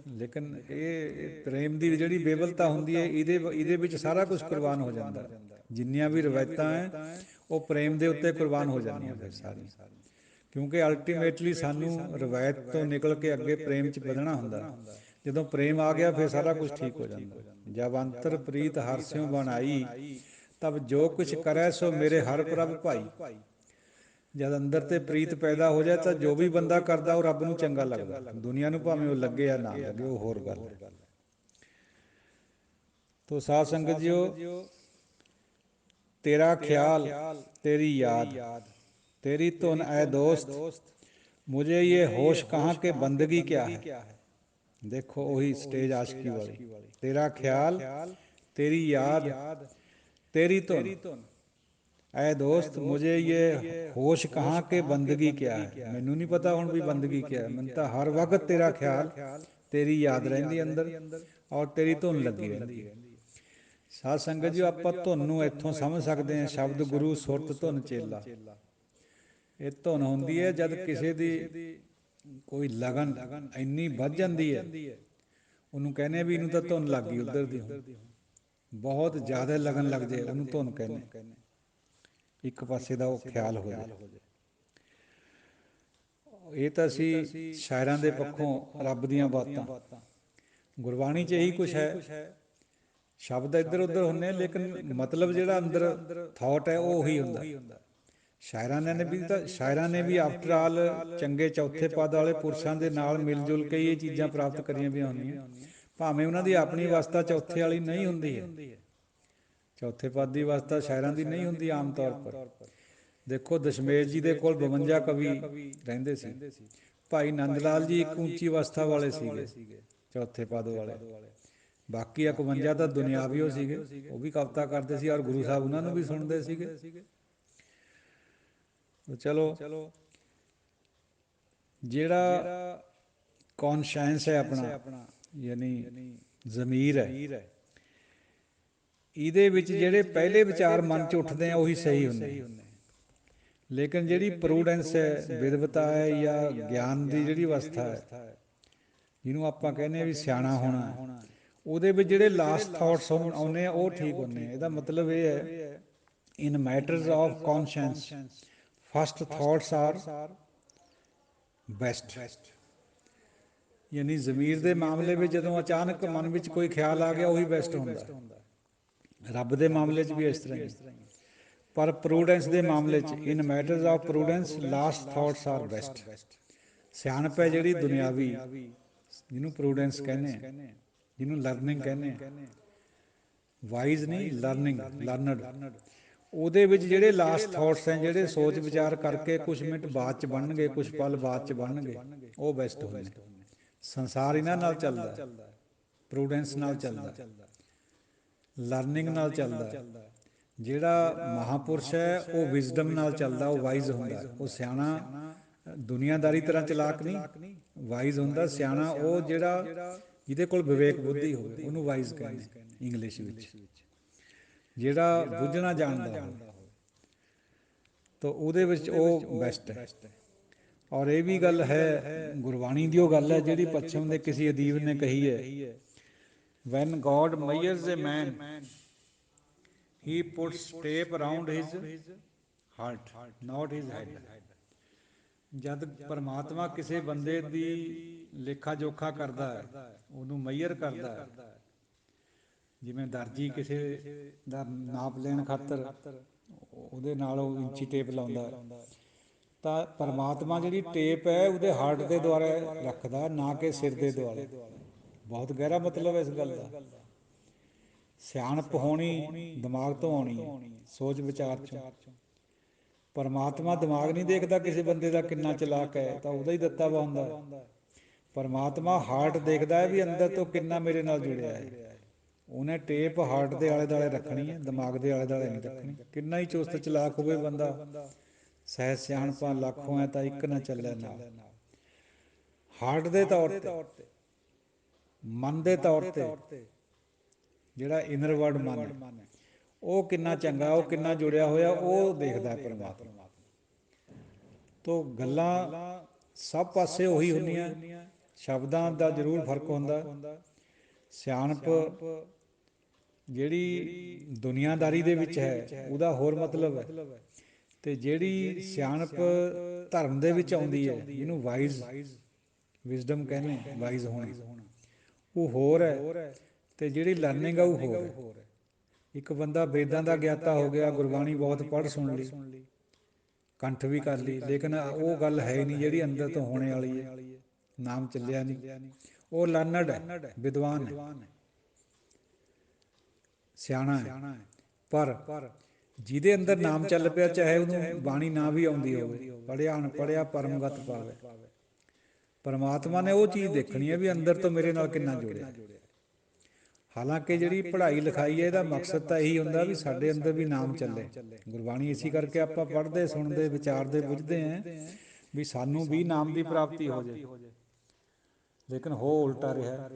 ਲੇਕਿਨ ਇਹ ਪ੍ਰੇਮ ਦੀ ਜਿਹੜੀ ਬੇਵਲਤਾ ਹੁੰਦੀ ਹੈ, ਇਹਦੇ ਵਿੱਚ ਸਾਰਾ ਕੁਛ ਕੁਰਬਾਨ ਹੋ ਜਾਂਦਾ। ਜਿੰਨੀਆਂ ਵੀ ਰਵਾਇਤਾਂ ਹੈ ਉਹ ਪ੍ਰੇਮ ਦੇ ਉੱਤੇ ਕੁਰਬਾਨ ਹੋ ਜਾਂਦੀਆਂ ਫਿਰ ਸਾਰੀਆਂ, ਕਿਉਂਕਿ ਅਲਟੀਮੇਟਲੀ ਸਾਨੂੰ ਰਵਾਇਤ ਤੋਂ ਨਿਕਲ ਕੇ ਅੱਗੇ ਪ੍ਰੇਮ 'ਚ ਵਧਣਾ ਹੁੰਦਾ। ਜਦੋਂ ਪ੍ਰੇਮ ਆ ਗਿਆ ਫਿਰ ਸਾਰਾ ਕੁਛ ਠੀਕ ਹੋ ਜਾਂਦਾ। ਜਬ ਅੰਤਰ ਪ੍ਰੀਤ ਹਰਿ ਸਿਉ ਬਨਿ ਆਈ, ਤਬ ਜੋ ਕੁਛ ਕਰੈ ਸੋ ਮੇਰੇ ਹਰਿ ਪ੍ਰਭ ਭਾਈ। ਜਦ ਅੰਦਰ ਤੇ ਪ੍ਰੀਤ ਪੈਦਾ ਹੋ ਜਾਏ ਤਾਂ ਜੋ ਵੀ ਬੰਦਾ ਕਰਦਾ ਉਹ ਰੱਬ ਨੂੰ ਚੰਗਾ ਲੱਗਦਾ। ਦੁਨੀਆ ਨੂੰ ਭਾਵੇਂ ਉਹ ਲੱਗੇ ਜਾਂ ਨਾ ਲੱਗੇ, ਉਹ ਹੋਰ ਗੱਲ ਹੈ। ਤੋ ਸਾਧ ਸੰਗਤ ਜੀਓ, ਤੇਰਾ ਖਿਆਲ, ਤੇਰੀ ਯਾਦ, तेरी धुन ऐ दोस्त, मुझे ये होश कहाँ के बंदगी क्या है। देखो वही स्टेज आशिकी वाली। तेरा ख्याल, तेरी याद, तेरी धुन ऐ दोस्त, मुझे ये होश कहाँ के बंदगी क्या है। मैनू नहीं पता हुण भी बंदगी क्या है, मैनू तो हर वक्त तेरा ख्याल, तेरी याद रहिंदी अंदर और तेरी धुन लगी रहिंदी है। साध संगत जी, आपां धुन नूं इत्थों समझ सकते हैं, शब्द गुरु सुरत धुन चेला। ਇਹ ਧੁਨ ਹੁੰਦੀ ਹੈ ਜਦ ਕਿਸੇ ਦੀ ਕੋਈ ਲਗਨ ਇੰਨੀ ਵੱਧ ਜਾਂਦੀ ਹੈ, ਉਹਨੂੰ ਕਹਿੰਦੇ ਆ ਵੀ ਇਹਨੂੰ ਤਾਂ ਧੁਨ ਲੱਗ ਗਈ ਉੱਧਰ ਦੀ, ਬਹੁਤ ਜ਼ਿਆਦਾ ਲਗਨ ਲੱਗ ਜਾਏ ਉਹਨੂੰ ਧੁਨ ਕਹਿੰਦੇ। ਇੱਕ ਪਾਸੇ ਦਾ ਉਹ ਖਿਆਲ ਹੋ ਜਾਏ। ਇਹ ਤਾਂ ਸੀ ਸ਼ਾਇਰਾਂ ਦੇ ਪੱਖੋਂ ਰੱਬ ਦੀਆਂ ਬਾਤਾਂ। ਗੁਰਬਾਣੀ 'ਚ ਇਹੀ ਕੁਛ ਹੈ। ਸ਼ਬਦ ਇੱਧਰ ਉੱਧਰ ਹੁੰਦੇ, ਲੇਕਿਨ ਮਤਲਬ ਜਿਹੜਾ ਅੰਦਰ ਥਾਟ ਹੈ ਉਹ ਉਹੀ ਹੁੰਦਾ। ਸ਼ਾਇਰਾਂ ਨੇ ਵੀ ਆਫਟਰ ਆਲ ਚੰਗੇ ਚੌਥੇ ਪਦ ਵਾਲੇ ਪੁਰਸ਼ਾਂ ਦੇ ਨਾਲ ਮਿਲ ਜੁਲ ਕੇ ਇਹ ਚੀਜ਼ਾਂ ਪ੍ਰਾਪਤ ਕਰੀਆਂ ਵੀ ਹੁੰਦੀਆਂ, ਭਾਵੇਂ ਉਹਨਾਂ ਦੀ ਆਪਣੀ ਅਵਸਥਾ ਚੌਥੇ ਵਾਲੀ ਨਹੀਂ ਹੁੰਦੀ ਹੈ। ਚੌਥੇ ਪਦ ਦੀ ਅਵਸਥਾ ਸ਼ਾਇਰਾਂ ਦੀ ਨਹੀਂ ਹੁੰਦੀ ਆਮ ਤੌਰ ਪਰ। ਦੇਖੋ ਦਸ਼ਮੇਸ਼ ਜੀ ਦੇ ਕੋਲ 52 ਕਵੀ ਰਹਿੰਦੇ ਸੀ। ਭਾਈ ਨੰਦ ਲਾਲ ਜੀ ਇੱਕ ਉੱਚੀ ਅਵਸਥਾ ਵਾਲੇ ਸੀਗੇ, ਚੌਥੇ ਪਦ ਵਾਲੇ। ਬਾਕੀ 51 ਤਾਂ ਦੁਨਿਆਵੀਓ ਸੀਗੇ, ਉਹ ਵੀ ਕਵਿਤਾ ਕਰਦੇ ਸੀ ਔਰ ਗੁਰੂ ਸਾਹਿਬ ਉਹਨਾਂ ਨੂੰ ਵੀ ਸੁਣਦੇ ਸੀਗੇ। ਚਲੋ ਜਿਹੜਾ ਕੌਨਸ਼ੈਂਸ ਹੈ ਆਪਣਾ, ਯਾਨੀ ਜ਼ਮੀਰ ਹੈ, ਇਹਦੇ ਵਿੱਚ ਜਿਹੜੇ ਪਹਿਲੇ ਵਿਚਾਰ ਮਨ 'ਚ ਉੱਠਦੇ ਆ ਉਹੀ ਸਹੀ ਹੁੰਦੇ। ਲੇਕਿਨ ਜਿਹੜੀ ਪ੍ਰੂਡੈਂਸ ਹੈ, ਵਿਦਵਤਾ ਹੈ ਜਾਂ ਗਿਆਨ ਦੀ ਜਿਹੜੀ ਅਵਸਥਾ ਹੈ, ਜਿਹਨੂੰ ਆਪਾਂ ਕਹਿੰਦੇ ਹਾਂ ਵੀ ਸਿਆਣਾ ਹੋਣਾ, ਉਹਦੇ ਵਿੱਚ ਜਿਹੜੇ ਲਾਸਟ ਥਾਟਸ ਆਉਂਦੇ ਆ ਉਹ ਠੀਕ ਹੁੰਦੇ ਆ। ਇਹਦਾ ਮਤਲਬ ਇਹ ਹੈ, in matters of conscience first thoughts are best. ਯਾਨੀ ਜ਼ਮੀਰ ਦੇ ਮਾਮਲੇ ਵਿੱਚ ਜਦੋਂ ਅਚਾਨਕ ਮਨ ਵਿੱਚ ਕੋਈ ਖਿਆਲ ਆ ਗਿਆ ਉਹੀ ਬੈਸਟ ਹੁੰਦਾ। ਰੱਬ ਦੇ ਮਾਮਲੇ 'ਚ ਵੀ ਇਸ ਤਰ੍ਹਾਂ ਹੀ। ਪਰ ਪ੍ਰੂਡੈਂਸ ਦੇ ਮਾਮਲੇ 'ਚ, in matters of prudence last thoughts are best. ਸਿਆਣਪ ਹੈ ਜਿਹੜੀ ਦੁਨਿਆਵੀ, ਜਿਹਨੂੰ ਪ੍ਰੂਡੈਂਸ ਕਹਿੰਦੇ ਆ, ਜਿਹਨੂੰ ਲਰਨਿੰਗ ਕਹਿੰਦੇ ਆ, ਵਾਈਜ਼ ਨਹੀਂ ਲਰਨਡ, ਉਹਦੇ ਵਿੱਚ ਜਿਹੜੇ ਲਾਸਟ ਥਾਟਸ ਹੈ, ਜਿਹੜੇ ਸੋਚ ਵਿਚਾਰ ਕਰਕੇ ਕੁਛ ਮਿੰਟ ਬਾਅਦ 'ਚ ਬਣਨਗੇ, ਕੁਛ ਪਲ ਬਾਅਦ 'ਚ ਬਣਨਗੇ, ਉਹ ਬੈਸਟ ਹੁੰਦੇ। ਸੰਸਾਰ ਇਹਨਾਂ ਨਾਲ ਚੱਲਦਾ, ਪ੍ਰੂਡੈਂਸ ਨਾਲ ਚੱਲਦਾ, ਲਰਨਿੰਗ ਨਾਲ ਚੱਲਦਾ। ਜਿਹੜਾ ਮਹਾਂਪੁਰਸ਼ ਹੈ ਉਹ ਵਿਜ਼ਡਮ ਨਾਲ ਚੱਲਦਾ, ਉਹ ਵਾਈਜ਼ ਹੁੰਦਾ, ਉਹ ਸਿਆਣਾ। ਦੁਨੀਆਦਾਰੀ ਤਰ੍ਹਾਂ ਚਲਾਕ ਨਹੀਂ, ਵਾਈਜ਼ ਹੁੰਦਾ। ਸਿਆਣਾ ਉਹ ਜਿਹੜਾ ਜਿਹਦੇ ਕੋਲ ਵਿਵੇਕ ਬੁੱਧੀ ਹੋਵੇ, ਉਹਨੂੰ ਵਾਈਜ਼ ਕਹਿੰਦੇ ਇੰਗਲਿਸ਼ ਵਿੱਚ, ਜਿਹੜਾ ਬੁੱਝਣਾ ਜਾਣਦਾ ਹੋਵੇ। ਤਾਂ ਉਹਦੇ ਵਿੱਚ ਉਹ ਬੈਸਟ ਹੈ। ਔਰ ਇਹ ਵੀ ਗੱਲ ਹੈ, ਗੁਰਬਾਣੀ ਦੀ ਉਹ ਗੱਲ ਹੈ ਜਿਹੜੀ ਪੱਛਮ ਦੇ ਕਿਸੇ ਅਦੀਬ ਨੇ ਕਹੀ ਹੈ, ਵੈਨ ਗੋਡ ਮਈਅਰਸ ਏ ਮੈਨ ਹੀ ਪੁੱਟਸ ਟੇਪ ਅਰਾਊਂਡ ਹਿਜ਼ ਹਾਰਟ ਨਾਟ ਹਿਜ਼ ਹੈਡ। ਜਦ ਪਰਮਾਤਮਾ ਕਿਸੇ ਬੰਦੇ ਦੀ ਲੇਖਾ ਜੋਖਾ ਕਰਦਾ ਹੈ, ਉਹਨੂੰ ਮਈਅਰ ਕਰਦਾ ਹੈ, ਜਿਵੇਂ ਦਰਜੀ ਕਿਸੇ ਦਾ ਨਾਪ ਲੈਣ ਖਾਤਰ ਉਹਦੇ ਨਾਲ ਉਹ ਇੰਚੀ ਟੇਪ ਲਾਉਂਦਾ, ਤਾਂ ਪਰਮਾਤਮਾ ਜਿਹੜੀ ਟੇਪ ਹੈ ਉਹਦੇ ਹਾਰਟ ਦੇ ਦੁਆਰਾ ਰੱਖਦਾ, ਨਾ ਕਿ ਸਿਰ ਦੇ ਦੁਆਲੇ। ਬਹੁਤ ਗਹਿਰਾ ਮਤਲਬ ਹੈ ਇਸ ਗੱਲ ਦਾ। ਸਿਆਣਪ ਹੋਣੀ ਦਿਮਾਗ ਤੋਂ ਆਉਣੀ ਹੈ, ਸੋਚ ਵਿਚਾਰ 'ਚੋਂ। ਪਰਮਾਤਮਾ ਦਿਮਾਗ ਨਹੀਂ ਦੇਖਦਾ ਕਿਸੇ ਬੰਦੇ ਦਾ ਕਿੰਨਾ ਚਲਾਕ ਹੈ, ਤਾਂ ਉਹਦਾ ਹੀ ਦਿੱਤਾ ਵਾ ਹੁੰਦਾ। ਪਰਮਾਤਮਾ ਹਾਰਟ ਦੇਖਦਾ ਹੈ ਵੀ ਅੰਦਰ ਤੋਂ ਕਿੰਨਾ ਮੇਰੇ ਨਾਲ ਜੁੜਿਆ ਹੈ। ਉਹਨੇ ਟੇਪ ਹਾਰਟ ਦੇ ਆਲੇ ਦੁਆਲੇ ਰੱਖਣੀ ਹੈ, ਦਿਮਾਗ ਦੇ ਆਲੇ ਦੁਆਲੇ ਨਹੀਂ ਰੱਖਣੀ। ਕਿੰਨਾ ਹੀ ਚੁਸਤ ਚਲਾਕ ਹੋਵੇ ਬੰਦਾ, ਸਹਿ ਸਿਆਣਪਾਂ ਲੱਖੋਂ ਹੈ ਤਾਂ ਇੱਕ ਨਾ ਚੱਲੇ ਨਾਲ। ਹਾਰਟ ਦੇ ਤੌਰ 'ਤੇ, ਮਨ ਦੇ ਤੌਰ 'ਤੇ, ਜਿਹੜਾ ਇਨਰ ਵਰਡ ਮਨ ਹੈ ਉਹ ਕਿੰਨਾ ਚੰਗਾ, ਉਹ ਕਿੰਨਾ ਜੁੜਿਆ ਹੋਇਆ, ਉਹ ਦੇਖਦਾ ਪਰਮਾਤਮਾ। ਤੋ ਗੱਲਾਂ ਸਭ ਪਾਸੇ ਉਹੀ ਹੁੰਦੀਆਂ, ਸ਼ਬਦਾਂ ਦਾ ਜ਼ਰੂਰ ਫਰਕ ਹੁੰਦਾ। ਸਿਆਣਪ ਜਿਹੜੀ ਦੁਨੀਆਦਾਰੀ ਦੇ ਵਿੱਚ ਹੈ ਉਹਦਾ ਹੋਰ ਮਤਲਬ ਹੈ, ਅਤੇ ਜਿਹੜੀ ਸਿਆਣਪ ਧਰਮ ਦੇ ਵਿੱਚ ਆਉਂਦੀ ਹੈ, ਜਿਹਨੂੰ ਵਾਈਜ਼ ਵਿਜ਼ਡਮ ਕਹਿੰਦੇ, ਵਾਈਜ਼ ਹੋਣਾ, ਉਹ ਹੋਰ ਹੈ। ਅਤੇ ਜਿਹੜੀ ਲਰਨਿੰਗ ਆ ਉਹ ਹੋਰ ਹੈ। ਇੱਕ ਬੰਦਾ ਵੇਦਾਂ ਦਾ ਗਿਆਤਾ ਹੋ ਗਿਆ, ਗੁਰਬਾਣੀ ਬਹੁਤ ਪੜ੍ਹ ਸੁਣ ਲਈ, ਕੰਠ ਵੀ ਕਰ ਲਈ, ਲੇਕਿਨ ਉਹ ਗੱਲ ਹੈ ਹੀ ਨਹੀਂ ਜਿਹੜੀ ਅੰਦਰ ਤੋਂ ਹੋਣੇ ਵਾਲੀ ਹੈ। ਨਾਮ ਚੱਲਿਆ ਨਹੀਂ। ਉਹ ਲਰਨਡ ਹੈ, ਵਿਦਵਾਨ ਹੈ, ਸਿਆਣਾ ਹੈ। ਪਰ ਜਿਹਦੇ ਅੰਦਰ ਨਾਮ ਚੱਲ ਪਿਆ, ਚਾਹੇ ਉਹਨੂੰ ਬਾਣੀ ਨਾ ਵੀ ਆਉਂਦੀ ਹੋਵੇ, ਪੜ੍ਹਿਆ ਅਣਪੜ੍ਹਿਆ ਪਰਮਗਤ ਪਾਵੇ। ਪਰਮਾਤਮਾ ਨੇ ਉਹ ਚੀਜ਼ ਦੇਖਣੀ ਹੈ ਵੀ ਅੰਦਰ ਤੋਂ ਮੇਰੇ ਨਾਲ ਕਿੰਨਾ ਜੁੜਿਆ। ਹਾਲਾਂਕਿ ਜਿਹੜੀ ਪੜ੍ਹਾਈ ਲਿਖਾਈ ਹੈ ਇਹਦਾ ਮਕਸਦ ਤਾਂ ਇਹੀ ਹੁੰਦਾ ਵੀ ਸਾਡੇ ਅੰਦਰ ਵੀ ਨਾਮ ਚੱਲੇ। ਗੁਰਬਾਣੀ ਇਸੀ ਕਰਕੇ ਆਪਾਂ ਪੜ੍ਹਦੇ, ਸੁਣਦੇ, ਵਿਚਾਰਦੇ, ਬੁੱਝਦੇ ਹਾਂ ਵੀ ਸਾਨੂੰ ਵੀ ਨਾਮ ਦੀ ਪ੍ਰਾਪਤੀ ਹੋ ਜਾਏ। ਲੇਕਿਨ ਹੋ ਉਲਟਾ ਰਿਹਾ,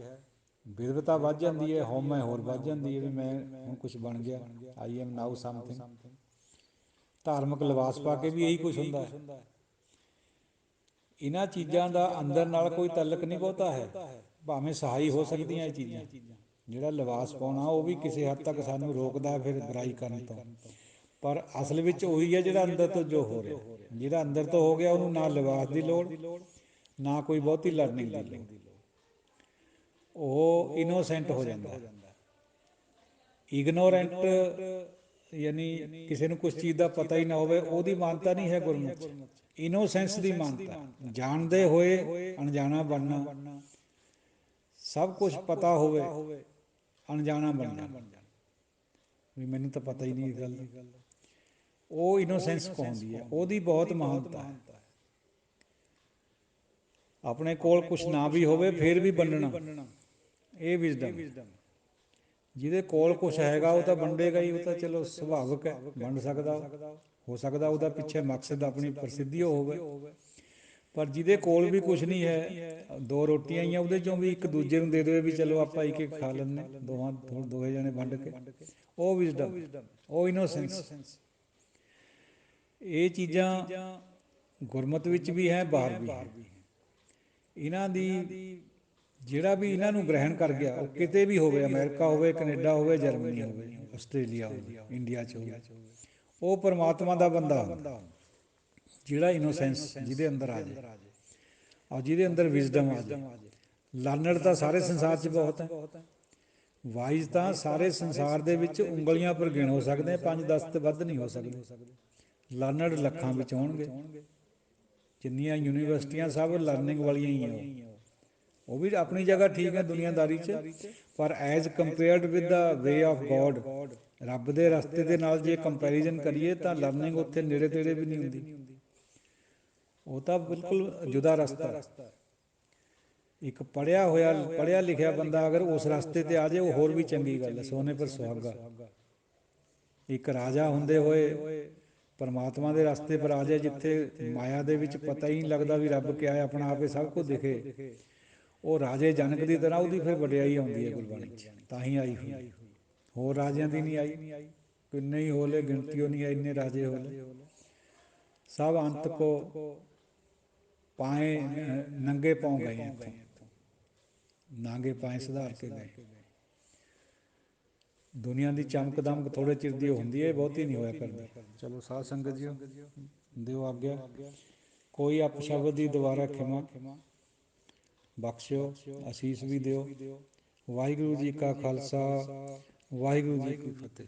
ਵਿਦਵਤਾ ਵੱਧ ਜਾਂਦੀ ਹੈ, ਹਉਮੈ ਹੋਰ ਵੱਧ ਜਾਂਦੀ ਹੈ ਵੀ ਮੈਂ ਹੁਣ ਕੁਛ ਬਣ ਗਿਆ, ਆਈ ਐਮ ਨਾਊ ਸਮਥਿੰਗ। ਧਾਰਮਿਕ ਲਿਬਾਸ ਪਾ ਕੇ ਵੀ ਇਹੀ ਕੁਛ ਹੁੰਦਾ ਹੈ। ਇਹਨਾਂ ਚੀਜ਼ਾਂ ਦਾ ਅੰਦਰ ਨਾਲ ਕੋਈ ਤਾਲੁਕ ਨਹੀਂ ਬਹੁਤਾ ਹੈ, ਭਾਵੇਂ ਸਹਾਈ ਹੋ ਸਕਦੀਆਂ ਇਹ ਚੀਜ਼ਾਂ। ਜਿਹੜਾ ਲਿਬਾਸ ਪਾਉਣਾ ਉਹ ਵੀ ਕਿਸੇ ਹੱਦ ਤੱਕ ਸਾਨੂੰ ਰੋਕਦਾ ਫਿਰ ਬੁਰਾਈ ਕਰਨ ਤੋਂ, ਪਰ ਅਸਲ ਵਿੱਚ ਉਹੀ ਹੈ ਜਿਹੜਾ ਅੰਦਰ ਤੋਂ ਜੋ ਹੋ ਰਿਹਾ। ਜਿਹੜਾ ਅੰਦਰ ਤੋਂ ਹੋ ਗਿਆ ਉਹਨੂੰ ਨਾ ਲਿਬਾਸ ਦੀ ਲੋੜ, ਨਾ ਕੋਈ ਬਹੁਤੀ ਲਰਨਿੰਗ ਦੀ ਲੋੜ। ਉਹ ਇਨੋਸੈਂਟ ਹੋ ਜਾਂਦਾ। ਇਗਨੋਰੈਂਟ ਯਾਨੀ ਕਿਸੇ ਨੂੰ ਕੁਛ ਚੀਜ਼ ਦਾ ਪਤਾ ਹੀ ਨਾ ਹੋਵੇ, ਉਹਦੀ ਮਾਨਤਾ ਨਹੀਂ ਹੈ ਗੁਰਮੁਖ 'ਚ। ਇਨੋਸੈਂਸ ਦੀ ਮਾਨਤਾ, ਜਾਣਦੇ ਹੋਏ ਅਣਜਾਣਾ ਬਣਨਾ, ਸਭ ਕੁਛ ਪਤਾ ਹੋਵੇ ਅਣਜਾਣਾ ਬਣ ਜਾਣਾ ਵੀ ਮੈਨੂੰ ਤਾਂ ਪਤਾ ਹੀ ਨਹੀਂ ਇਹ ਗੱਲ ਦਾ। ਉਹ ਇਨੋਸੈਂਸ ਕਹਾਉਂਦੀ ਹੈ, ਉਹਦੀ ਬਹੁਤ ਮਹਾਨਤਾ ਹੈ। ਆਪਣੇ ਕੋਲ ਕੁਛ ਨਾ ਵੀ ਹੋਵੇ ਫਿਰ ਵੀ ਵੰਡਣਾ, ਇਹ ਵਿਜ਼ਡਮ। ਜਿਹਦੇ ਕੋਲ ਕੁਛ ਹੈਗਾ ਉਹ ਤਾਂ ਵੰਡੇਗਾ ਹੀ, ਉਹ ਤਾਂ ਚਲੋ ਸੁਭਾਵਿਕ ਹੈ, ਵੰਡ ਸਕਦਾ। ਹੋ ਸਕਦਾ ਉਹਦਾ ਪਿੱਛੇ ਮਕਸਦ ਆਪਣੀ ਪ੍ਰਸਿੱਧੀ ਹੋਵੇ। ਪਰ ਜਿਹਦੇ ਕੋਲ ਵੀ ਕੁਛ ਨਹੀਂ ਹੈ, ਦੋ ਰੋਟੀਆਂ ਹੀ ਆ, ਉਹਦੇ 'ਚੋਂ ਵੀ ਇੱਕ ਦੂਜੇ ਨੂੰ ਦੇ ਦੇਵੇ ਵੀ ਚਲੋ ਆਪਾਂ ਇੱਕ ਇੱਕ ਖਾ ਲੈਂਦੇ, ਦੋਵੇਂ ਜਣੇ ਵੰਡ ਕੇ, ਉਹ ਵਿਜ਼ਡਮ, ਉਹ ਇਨੋਸੈਂਸ। ਇਹ ਚੀਜ਼ਾਂ ਗੁਰਮਤਿ ਵਿੱਚ ਵੀ ਹੈ, ਬਾਹਰ ਵੀ ਹੈ। ਇਹਨਾਂ ਦੀ ਜਿਹੜਾ ਵੀ ਇਹਨਾਂ ਨੂੰ ਗ੍ਰਹਿਣ ਕਰ ਗਿਆ, ਉਹ ਕਿਤੇ ਵੀ ਹੋਵੇ, ਅਮਰੀਕਾ ਹੋਵੇ, ਕੈਨੇਡਾ ਹੋਵੇ, ਜਰਮਨੀ ਹੋਵੇ, ਆਸਟ੍ਰੇਲੀਆ ਹੋਵੇ, ਇੰਡੀਆ 'ਚ ਹੋਵੇ, ਉਹ ਪਰਮਾਤਮਾ ਦਾ ਬੰਦਾ ਹੁੰਦਾ। ਜਿਹੜਾ ਇਨੋਸੈਂਸ ਜਿਹਦੇ ਅੰਦਰ ਆ ਜਾਏ, ਔਰ ਜਿਹਦੇ ਅੰਦਰ ਵਿਜ਼ਡਮ ਆ ਜਾਏ। ਲਰਨਡ ਤਾਂ ਸਾਰੇ ਸੰਸਾਰ 'ਚ ਬਹੁਤ ਹੈ, ਵਾਈਜ਼ ਤਾਂ ਸਾਰੇ ਸੰਸਾਰ ਦੇ ਵਿੱਚ ਉਂਗਲੀਆਂ ਪਰ ਗਿਣ ਹੋ ਸਕਦੇ, 5-10 ਤੋਂ ਵੱਧ ਨਹੀਂ ਹੋ ਸਕਦੇ। ਲਰਨਡ ਲੱਖਾਂ ਵਿੱਚ ਹੋਣਗੇ। ਜਿੰਨੀਆਂ ਯੂਨੀਵਰਸਿਟੀਆਂ ਸਭ ਲਰਨਿੰਗ ਵਾਲੀਆਂ ਹੀ ਆ। ਉਹ ਵੀ ਆਪਣੀ ਜਗ੍ਹਾ ਠੀਕ ਹੈ ਦੁਨੀਆਦਾਰੀ 'ਚ, ਪਰ as compared with the way of God, ਰੱਬ ਦੇ ਰਸਤੇ ਦੇ ਨਾਲ ਜੇ ਕੰਪੈਰੀਜ਼ਨ ਕਰੀਏ ਤਾਂ ਲਰਨਿੰਗ ਉੱਥੇ ਨੇੜੇ ਤੇੜੇ ਵੀ ਨਹੀਂ ਹੁੰਦੀ। ਉਹ ਤਾਂ ਬਿਲਕੁਲ ਜੁਦਾ ਰਸਤਾ। ਇੱਕ ਪੜ੍ਹਿਆ ਲਿਖਿਆ ਬੰਦਾ ਅਗਰ ਉਸ ਰਸਤੇ 'ਤੇ ਆ ਜਾਏ, ਉਹ ਹੋਰ ਵੀ ਚੰਗੀ ਗੱਲ ਹੈ, ਸੋਨੇ ਪਰ ਸੁਹਾਗਾ। ਇੱਕ ਰਾਜਾ ਹੁੰਦੇ ਹੋਏ ਪਰਮਾਤਮਾ ਦੇ ਰਸਤੇ ਪਰ ਆ ਜਾਏ, ਜਿੱਥੇ ਮਾਇਆ ਦੇ ਵਿੱਚ ਪਤਾ ਹੀ ਨਹੀਂ ਲੱਗਦਾ ਵੀ ਰੱਬ ਕਿਆ ਹੈ, ਆਪਣਾ ਆਪੇ ਸਭ ਕੁਝ ਦਿਖੇ, ਉਹ ਰਾਜੇ ਜਨਕ ਦੀ ਤਰ੍ਹਾਂ, ਉਹਦੀ ਫਿਰ ਵਡਿਆਈ ਆਉਂਦੀ ਹੈ ਗੁਰਬਾਣੀ 'ਚ, ਤਾਂ ਹੀ ਆਈ ਹੋਈ। ਹੋਰ ਰਾਜਿਆਂ ਦੀ ਨਹੀਂ ਆਈ। ਕਿੰਨੇ ਹੀ ਹੋਲੇ, ਗਿਣਤੀਓ ਨਹੀਂ, ਇੰਨੇ ਰਾਜੇ ਹੋਲੇ। ਸਭ ਅੰਤ ਕੋ ਪਾਏ ਨੰਗੇ ਪਾਉ ਗਏ ਇੱਥੋਂ, ਨਾਂਗੇ ਪਾਏ ਸੁਧਾਰ ਕੇ ਗਏ। ਦੁਨੀਆ ਦੀ ਚਮਕ ਦਮਕ ਥੋੜ੍ਹੇ ਚਿਰ ਦੀ ਹੁੰਦੀ ਹੈ, ਬਹੁਤੀ ਨਹੀਂ ਹੋਇਆ ਕਰਦੀ। ਚਲੋ ਸਾਧ ਸੰਗਤ ਜੀਓ, ਦਿਓ ਆਗਿਆ। ਕੋਈ ਅਪਸ਼ਬਦ ਦੀ ਦੁਬਾਰਾ ਖਿਮਾ ਬਖਸ਼ਿਓ, ਅਸੀਸ ਵੀ ਦਿਓ। ਵਾਹਿਗੁਰੂ ਜੀ ਕਾ ਖਾਲਸਾ, ਵਾਹਿਗੁਰੂ ਜੀ ਕੀ ਫਤਿਹ।